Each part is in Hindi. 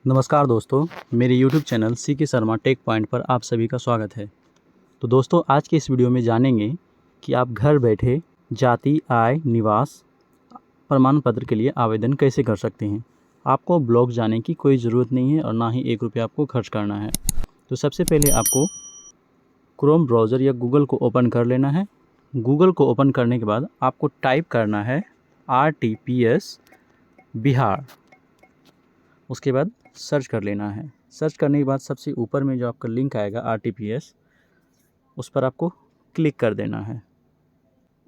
नमस्कार दोस्तों, मेरे YouTube channel CK Sharma tech point पर आप सभी का स्वागत है। तो दोस्तों, आज के इस वीडियो में जानेंगे कि आप घर बैठे जाति, आय, निवास प्रमाण पत्र के लिए आवेदन कैसे कर सकते हैं। आपको ब्लॉग जाने की कोई ज़रूरत नहीं है और ना ही एक रुपया आपको खर्च करना है। तो सबसे पहले आपको क्रोम ब्राउज़र या गूगल को ओपन कर लेना है। गूगल को ओपन करने के बाद आपको टाइप करना है RTPS बिहार। उसके बाद सर्च कर लेना है। सर्च करने के बाद सबसे ऊपर में जो आपका लिंक आएगा RTPS, उस पर आपको क्लिक कर देना है।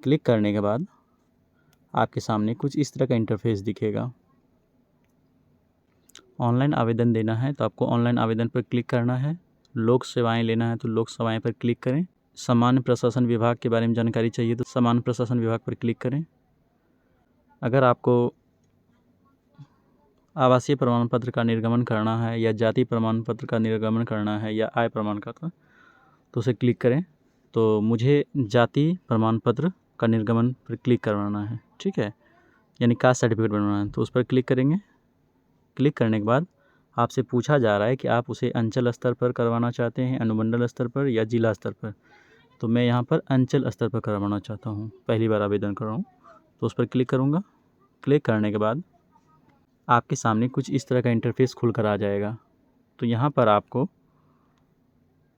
क्लिक करने के बाद आपके सामने कुछ इस तरह का इंटरफेस दिखेगा। ऑनलाइन आवेदन देना है तो आपको ऑनलाइन आवेदन पर क्लिक करना है। लोक सेवाएं लेना है तो लोक सेवाएं पर क्लिक करें। सामान्य प्रशासन विभाग के बारे में जानकारी चाहिए तो सामान्य प्रशासन विभाग पर क्लिक करें। अगर आपको आवासीय प्रमाण पत्र का निर्गमन करना है या जाति प्रमाण पत्र का निर्गमन करना है या आय प्रमाण पत्र, तो उसे क्लिक करें। तो मुझे जाति प्रमाण पत्र का निर्गमन पर क्लिक करवाना है, ठीक है, यानी कास्ट सर्टिफिकेट बनवाना है, तो उस पर क्लिक करेंगे। क्लिक करने के बाद आपसे पूछा जा रहा है कि आप उसे अंचल स्तर पर करवाना चाहते हैं, अनुमंडल स्तर पर या जिला स्तर पर। तो मैं यहाँ पर अंचल स्तर पर करवाना चाहता हूँ, पहली बार आवेदन कर रहा हूँ, तो उस पर क्लिक करूँगा। क्लिक करने के बाद आपके सामने कुछ इस तरह का इंटरफेस खुल कर आ जाएगा। तो यहाँ पर आपको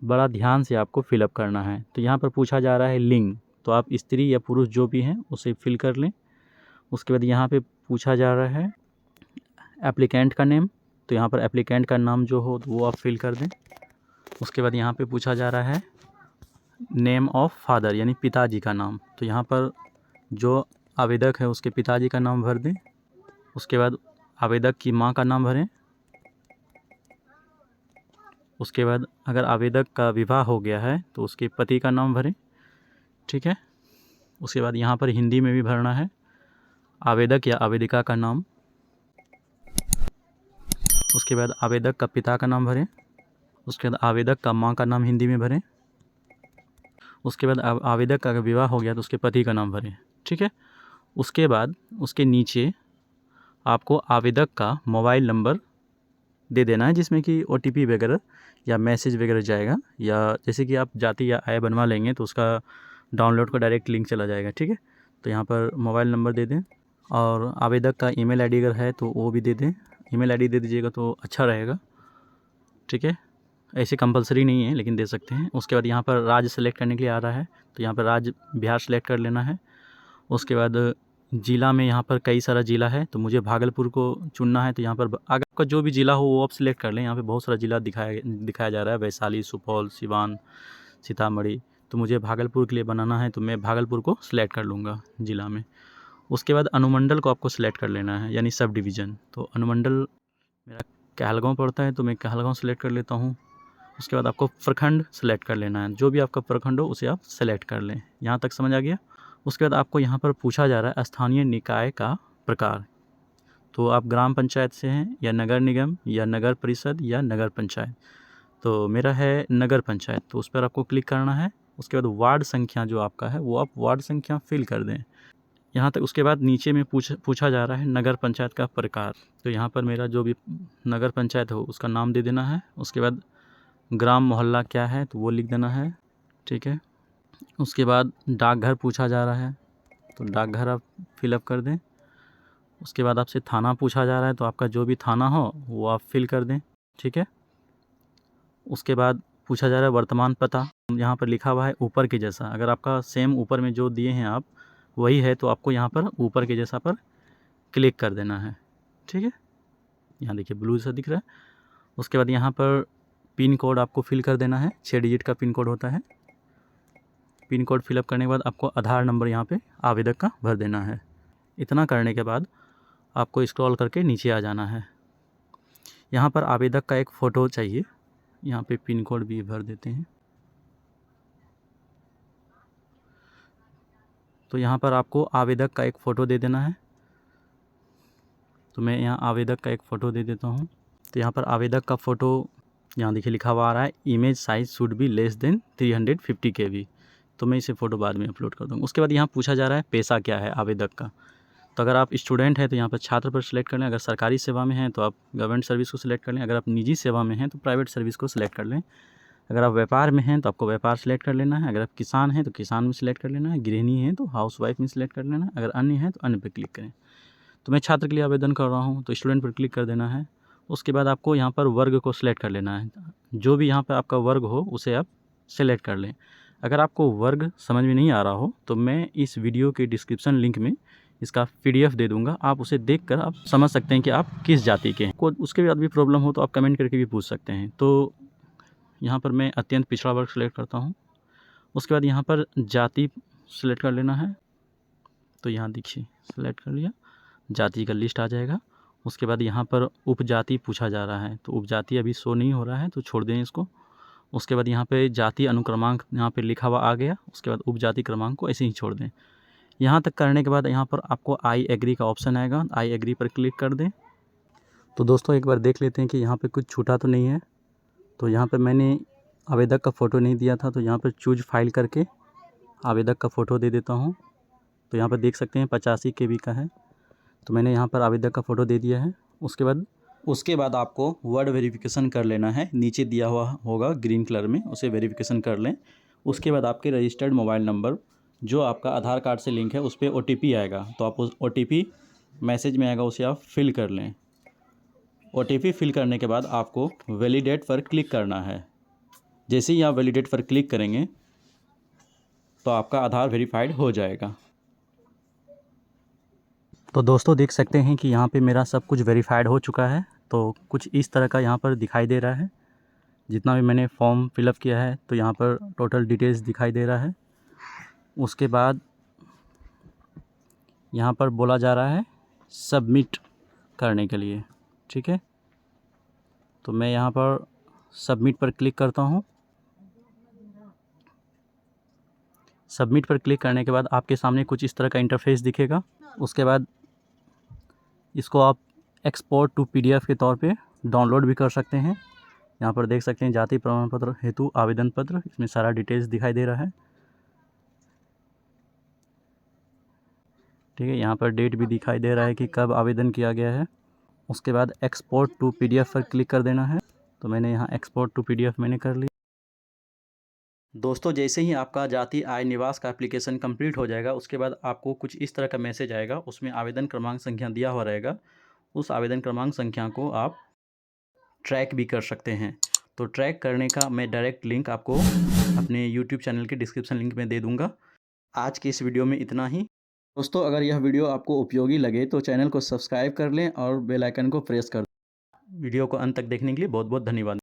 बड़ा ध्यान से आपको फिलअप करना है। तो यहाँ पर पूछा जा रहा है लिंग, तो आप स्त्री या पुरुष जो भी हैं उसे फिल कर लें। उसके बाद यहाँ पे पूछा जा रहा है एप्लीकेंट का नेम, तो यहाँ पर एप्लीकेंट का नाम जो हो वो आप फिल कर दें। उसके बाद यहाँ पे पूछा जा रहा है नेम ऑफ फादर, यानी पिताजी का नाम, तो यहाँ पर जो आवेदक है उसके पिताजी का नाम भर दें। उसके बाद आवेदक की माँ का नाम भरें। उसके बाद अगर आवेदक का विवाह हो गया है तो उसके पति का नाम भरें, ठीक है। उसके बाद यहाँ पर हिंदी में भी भरना है आवेदक या आवेदिका का नाम। उसके बाद आवेदक का पिता का नाम भरें। उसके बाद आवेदक का माँ का नाम हिंदी में भरें। उसके बाद आवेदक का अगर विवाह हो गया तो उसके पति का नाम भरें, ठीक है। उसके बाद उसके नीचे आपको आवेदक का मोबाइल नंबर दे देना है, जिसमें कि OTP वगैरह या मैसेज वगैरह जाएगा, या जैसे कि आप जाति या आय बनवा लेंगे तो उसका डाउनलोड का डायरेक्ट लिंक चला जाएगा, ठीक है। तो यहाँ पर मोबाइल नंबर दे दें और आवेदक का ईमेल आईडी अगर है तो वो भी दे दें। ईमेल आईडी दे दीजिएगा तो अच्छा रहेगा, ठीक है। ऐसे कंपलसरी नहीं है लेकिन दे सकते हैं। उसके बाद यहाँ पर राज्य सेलेक्ट करने के लिए आ रहा है, तो यहाँ पर राज्य बिहार सेलेक्ट कर लेना है। उसके बाद ज़िला में यहाँ पर कई सारा ज़िला है, तो मुझे भागलपुर को चुनना है। तो यहाँ पर अगर आपका जो भी ज़िला हो वो आप सिलेक्ट कर लें। यहाँ पे बहुत सारा ज़िला दिखाया जा रहा है, वैशाली, सुपौल, सिवान, सीतामढ़ी। तो मुझे भागलपुर के लिए बनाना है तो मैं भागलपुर को सिलेक्ट कर लूँगा ज़िला में। उसके बाद अनुमंडल को आपको सिलेक्ट कर लेना है, यानी सब डिवीज़न। तो अनुमंडल मेरा कहलगाँव पड़ता है तो मैं कहलगाँव सेलेक्ट कर लेता हूँ। उसके बाद आपको प्रखंड सेलेक्ट कर लेना है, जो भी आपका प्रखंड हो उसे आप सेलेक्ट कर लें। यहाँ तक समझ आ गया। उसके बाद आपको यहाँ पर पूछा जा रहा है स्थानीय निकाय का प्रकार, तो आप ग्राम पंचायत से हैं या नगर निगम या नगर परिषद या नगर पंचायत। तो मेरा है नगर पंचायत, तो उस पर आपको क्लिक करना है। उसके बाद वार्ड संख्या जो आपका है वो आप वार्ड संख्या फिल कर दें यहाँ तक। उसके बाद नीचे में पूछा जा रहा है नगर पंचायत का प्रकार, तो यहाँ पर मेरा जो भी नगर पंचायत हो उसका नाम दे देना है। उसके बाद ग्राम मोहल्ला क्या है तो वो लिख देना है, ठीक है। उसके बाद डाकघर पूछा जा रहा है तो डाकघर आप फिलअप कर दें। उसके बाद आपसे थाना पूछा जा रहा है तो आपका जो भी थाना हो वो आप फिल कर दें, ठीक है। उसके बाद पूछा जा रहा है वर्तमान पता, यहाँ पर लिखा हुआ है ऊपर के जैसा। अगर आपका सेम ऊपर में जो दिए हैं आप वही है तो आपको यहाँ पर ऊपर के जैसा पर क्लिक कर देना है, ठीक है। यहाँ देखिए ब्लू सा दिख रहा है। उसके बाद यहाँ पर पिन कोड आपको फिल कर देना है, 6 डिजिट का पिन कोड होता है। पिन कोड फिलअप करने के बाद आपको आधार नंबर यहाँ पे आवेदक का भर देना है। इतना करने के बाद आपको स्क्रॉल करके नीचे आ जाना है। यहाँ पर आवेदक का एक फ़ोटो चाहिए, यहाँ पे पिन कोड भी भर देते हैं। तो यहाँ पर आपको आवेदक का एक फ़ोटो दे देना है, तो मैं यहाँ आवेदक का एक फ़ोटो दे देता हूँ। तो यहाँ पर आवेदक का फ़ोटो यहाँ देखिए लिखा हुआ आ रहा है image size should be less than 350 KB, तो मैं इसे फ़ोटो बाद में अपलोड कर दूँगा। उसके बाद यहाँ पूछा जा रहा है पेशा क्या है आवेदक का, तो अगर आप स्टूडेंट हैं तो यहाँ पर छात्र पर सिलेक्ट कर लें, अगर सरकारी सेवा में हैं तो आप गवर्नमेंट सर्विस को सिलेक्ट कर लें, अगर आप निजी सेवा में हैं तो प्राइवेट सर्विस को सिलेक्ट कर लें, अगर आप व्यापार में हैं तो आपको व्यापार सिलेक्ट कर लेना है, अगर आप किसान हैं तो किसान में सिलेक्ट कर लेना है, गृहिणी हैं तो हाउसवाइफ में सिलेक्ट कर लेना है, अगर अन्य हैं तो अन्य पर क्लिक करें। तो मैं छात्र के लिए आवेदन कर रहा हूँ तो स्टूडेंट पर क्लिक कर देना है। उसके बाद आपको यहाँ पर वर्ग को सिलेक्ट कर लेना है, जो भी यहाँ पर आपका वर्ग हो उसे आप सिलेक्ट कर लें। अगर आपको वर्ग समझ में नहीं आ रहा हो तो मैं इस वीडियो के डिस्क्रिप्शन लिंक में इसका PDF दे दूंगा, आप उसे देखकर आप समझ सकते हैं कि आप किस जाति के हैं। को उसके बाद भी प्रॉब्लम हो तो आप कमेंट करके भी पूछ सकते हैं। तो यहाँ पर मैं अत्यंत पिछड़ा वर्ग सेलेक्ट करता हूँ। उसके बाद यहाँ पर जाति सेलेक्ट कर लेना है, तो यहाँ देखिए सेलेक्ट कर लिया, जाति का लिस्ट आ जाएगा। उसके बाद यहाँ पर उपजाति पूछा जा रहा है, तो उपजाति अभी शो नहीं हो रहा है तो छोड़ दें इसको। उसके बाद यहाँ पे जाति अनुक्रमांक यहाँ पे लिखा हुआ आ गया, उसके बाद उपजाति क्रमांक को ऐसे ही छोड़ दें। यहाँ तक करने के बाद यहाँ पर आपको आई एग्री का ऑप्शन आएगा, आई एग्री पर क्लिक कर दें। तो दोस्तों एक बार देख लेते हैं कि यहाँ पे कुछ छूटा तो नहीं है। तो यहाँ पे मैंने आवेदक का फ़ोटो नहीं दिया था, तो यहाँ पर चूज फाइल करके आवेदक का फ़ोटो दे देता हूँ। तो यहाँ पर देख सकते हैं 85 KB का है, तो मैंने यहाँ पर आवेदक का फ़ोटो दे दिया है। उसके बाद आपको वर्ड वेरिफिकेशन कर लेना है, नीचे दिया हुआ होगा ग्रीन कलर में, उसे वेरिफिकेशन कर लें। उसके बाद आपके रजिस्टर्ड मोबाइल नंबर जो आपका आधार कार्ड से लिंक है उस पर OTP आएगा, तो आप उस OTP मैसेज में आएगा उसे आप फिल कर लें। OTP फिल करने के बाद आपको वैलिडेट पर क्लिक करना है। जैसे ही आप वैलिडेट पर क्लिक करेंगे तो आपका आधार वेरीफाइड हो जाएगा। तो दोस्तों देख सकते हैं कि यहाँ पे मेरा सब कुछ वेरीफाइड हो चुका है। तो कुछ इस तरह का यहाँ पर दिखाई दे रहा है, जितना भी मैंने फॉर्म फिलअप किया है तो यहाँ पर टोटल डिटेल्स दिखाई दे रहा है। उसके बाद यहाँ पर बोला जा रहा है सबमिट करने के लिए, ठीक है। तो मैं यहाँ पर सबमिट पर क्लिक करता हूँ। सबमिट पर क्लिक करने के बाद आपके सामने कुछ इस तरह का इंटरफेस दिखेगा। उसके बाद इसको आप एक्सपोर्ट टू PDF के तौर पे डाउनलोड भी कर सकते हैं। यहाँ पर देख सकते हैं जाति प्रमाण पत्र हेतु आवेदन पत्र, इसमें सारा डिटेल्स दिखाई दे रहा है, ठीक है। यहाँ पर डेट भी दिखाई दे रहा है कि कब आवेदन किया गया है। उसके बाद एक्सपोर्ट टू PDF पर क्लिक कर देना है। तो मैंने यहाँ एक्सपोर्ट टू PDF मैंने कर लिया। दोस्तों जैसे ही आपका जाति आय निवास का एप्लीकेशन कंप्लीट हो जाएगा उसके बाद आपको कुछ इस तरह का मैसेज आएगा, उसमें आवेदन क्रमांक संख्या दिया हुआ रहेगा। उस आवेदन क्रमांक संख्या को आप ट्रैक भी कर सकते हैं। तो ट्रैक करने का मैं डायरेक्ट लिंक आपको अपने YouTube चैनल के डिस्क्रिप्शन लिंक में दे दूंगा। आज की इस वीडियो में इतना ही। दोस्तों अगर यह वीडियो आपको उपयोगी लगे तो चैनल को सब्सक्राइब कर लें और बेल आइकन को प्रेस कर दें। वीडियो को अंत तक देखने के लिए बहुत बहुत धन्यवाद।